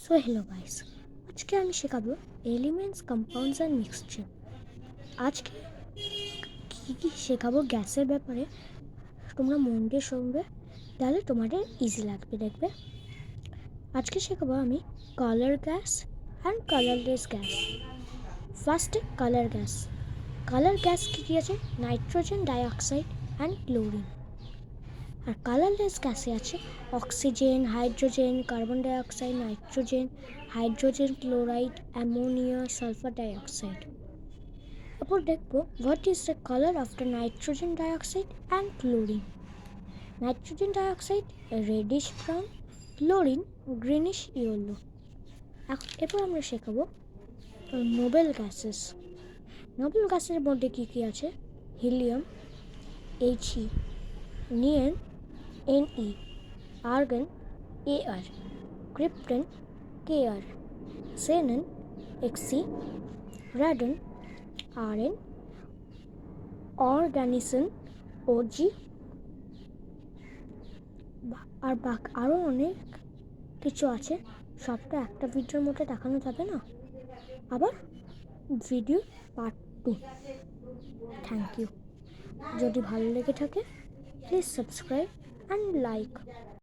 So hello guys, আজকে আমি শেখাবো এলিমেন্টস, কম্পাউন্ডস অ্যান্ড মিক্সচার। আজকে কী শেখাবো গ্যাসের ব্যাপারে, তোমরা মন দিয়ে শুনবে, তাহলে তোমাদের ইজি লাগবে দেখবে। আজকে শেখাবো আমি colour gas and colourless gas. ফার্স্টে কালার গ্যাস। কালার গ্যাস কী আছে? Nitrogen dioxide and chlorine. আর কালারলেস গ্যাসে আছে oxygen, hydrogen, carbon dioxide, nitrogen, hydrogen chloride, ammonia, sulphur dioxide. এরপর দেখবো what is the colour after nitrogen dioxide and chlorine. Nitrogen dioxide reddish brown, chlorine greenish yellow. এরপর আমরা শেখাবো Nobel gases. Nobel গ্যাসের মধ্যে কী আছে? Helium He, neon Ne, argon Ar, krypton Kr, xenon Xc, radon Rn, অর্গানিসন Og। আর আরও অনেক কিছু আছে, সবটা একটা ভিডিওর মধ্যে দেখানো যাবে না। আবার ভিডিও পার্ট 2। Thank you. যদি ভালো লেগে থাকে প্লিজ সাবস্ক্রাইব অ্যান্ড লাইক।